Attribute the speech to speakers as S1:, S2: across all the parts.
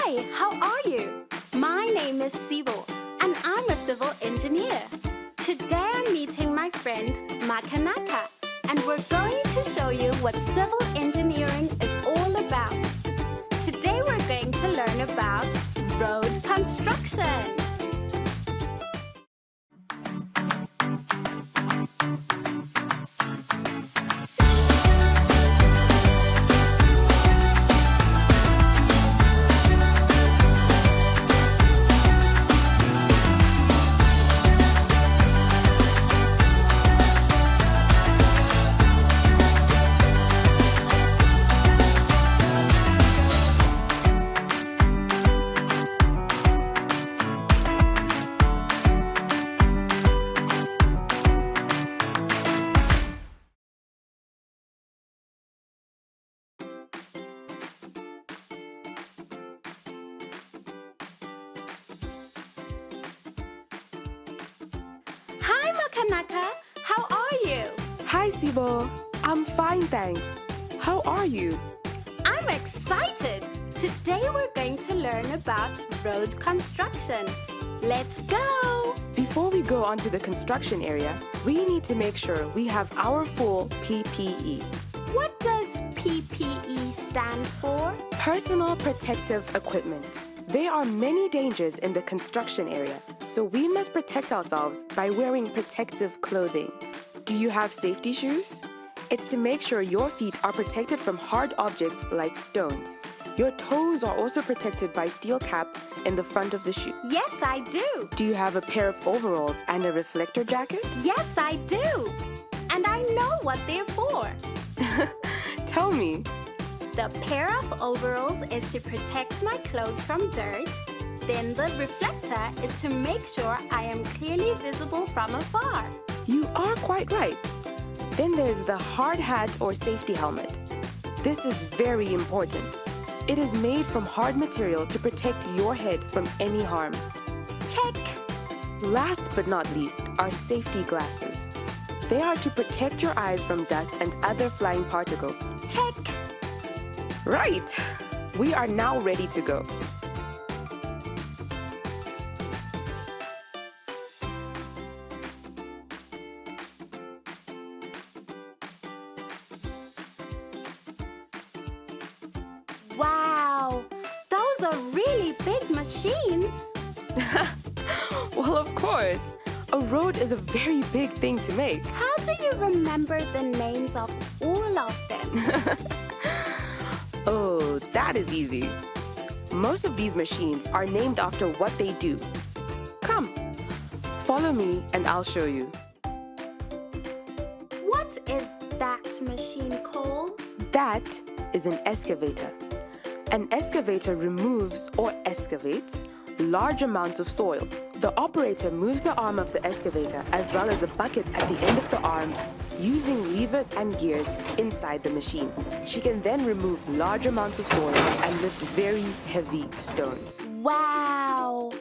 S1: Hi, how are you? My name is Sibo, and I'm a civil engineer. Today I'm meeting my friend Makanaka, and we're going to show you what civil engineering is all about. Today we're going to learn about road construction. Hi, Makanaka. How are you?
S2: Hi, Sibo. I'm fine, thanks. How are you?
S1: I'm excited. Today we're going to learn about road construction. Let's go!
S2: Before we go onto the construction area, we need to make sure we have our full PPE.
S1: What does PPE stand for?
S2: Personal protective equipment. There are many dangers in the construction area, so we must protect ourselves by wearing protective clothing. Do you have safety shoes? It's to make sure your feet are protected from hard objects like stones. Your toes are also protected by steel cap in the front of the shoe.
S1: Yes, I do.
S2: Do you have a pair of overalls and a reflector jacket?
S1: Yes, I do. And I know what they're for.
S2: Tell me.
S1: The pair of overalls is to protect my clothes from dirt. Then the reflector is to make sure I am clearly visible from afar.
S2: You are quite right. Then there's the hard hat or safety helmet. This is very important. It is made from hard material to protect your head from any harm.
S1: Check.
S2: Last but not least are safety glasses. They are to protect your eyes from dust and other flying particles.
S1: Check.
S2: Right! We are now ready to go.
S1: Wow! Those are really big machines.
S2: Well, of course. A road is a very big thing to make.
S1: How do you remember the names of all of them?
S2: Oh, that is easy. Most of these machines are named after what they do. Come, follow me and I'll show you.
S1: What is that machine called?
S2: That is an excavator. An excavator removes or excavates large amounts of soil. The operator moves the arm of the excavator as well as the bucket at the end of the arm using levers and gears inside the machine. She can then remove large amounts of soil and lift very heavy stones.
S1: Wow!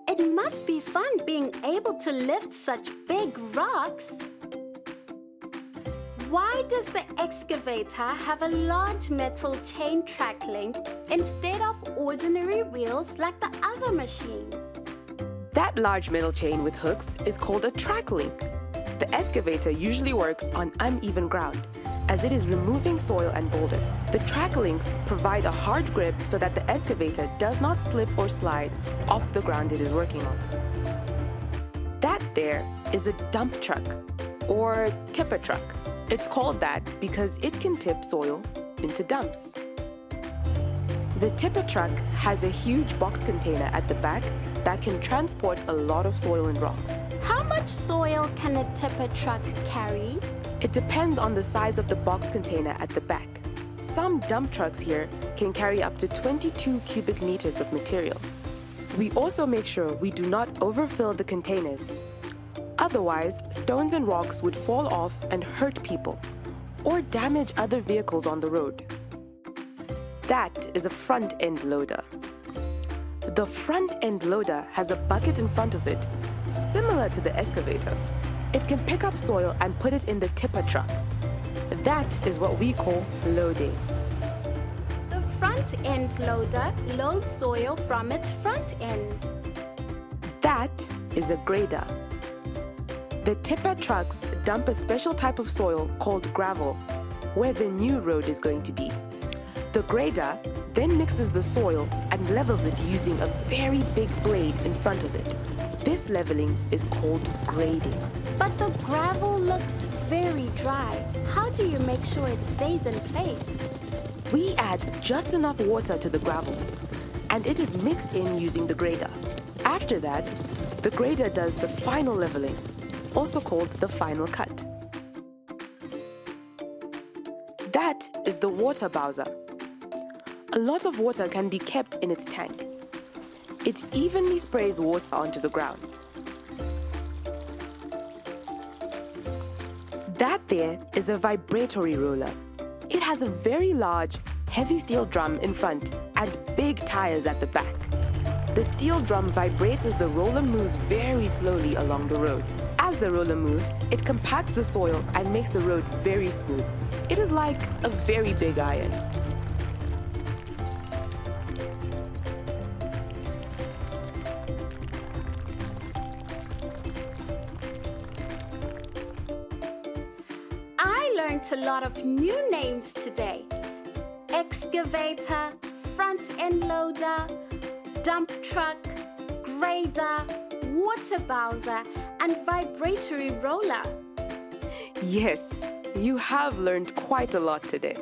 S1: It must be fun being able to lift such big rocks. Why does the excavator have a large metal chain track link instead of ordinary wheels like the other machines?
S2: That large metal chain with hooks is called a track link. The excavator usually works on uneven ground, as it is removing soil and boulders. The track links provide a hard grip so that the excavator does not slip or slide off the ground it is working on. That there is a dump truck, or tipper truck. It's called that because it can tip soil into dumps. The tipper truck has a huge box container at the back that can transport a lot of soil and rocks.
S1: How much soil can a tipper truck carry?
S2: It depends on the size of the box container at the back. Some dump trucks here can carry up to 22 cubic meters of material. We also make sure we do not overfill the containers. Otherwise, stones and rocks would fall off and hurt people or damage other vehicles on the road. That is a front-end loader. The front-end loader has a bucket in front of it, similar to the excavator. It can pick up soil and put it in the tipper trucks. That is what we call loading.
S1: The front front-end loader loads soil from its front end.
S2: That is a grader. The tipper trucks dump a special type of soil called gravel, where the new road is going to be. The grader then mixes the soil and levels it using a very big blade in front of it. This leveling is called grading.
S1: But the gravel looks very dry. How do you make sure it stays in place?
S2: We add just enough water to the gravel, and it is mixed in using the grader. After that, the grader does the final leveling, also called the final cut. That is the water bowser. A lot of water can be kept in its tank. It evenly sprays water onto the ground. That there is a vibratory roller. It has a very large, heavy steel drum in front and big tires at the back. The steel drum vibrates as the roller moves very slowly along the road. As the roller moves, it compacts the soil and makes the road very smooth. It is like a very big iron.
S1: I learned a lot of new names today. Excavator, front-end loader, dump truck, grader, water bowser, and vibratory roller.
S2: Yes, you have learned quite a lot today.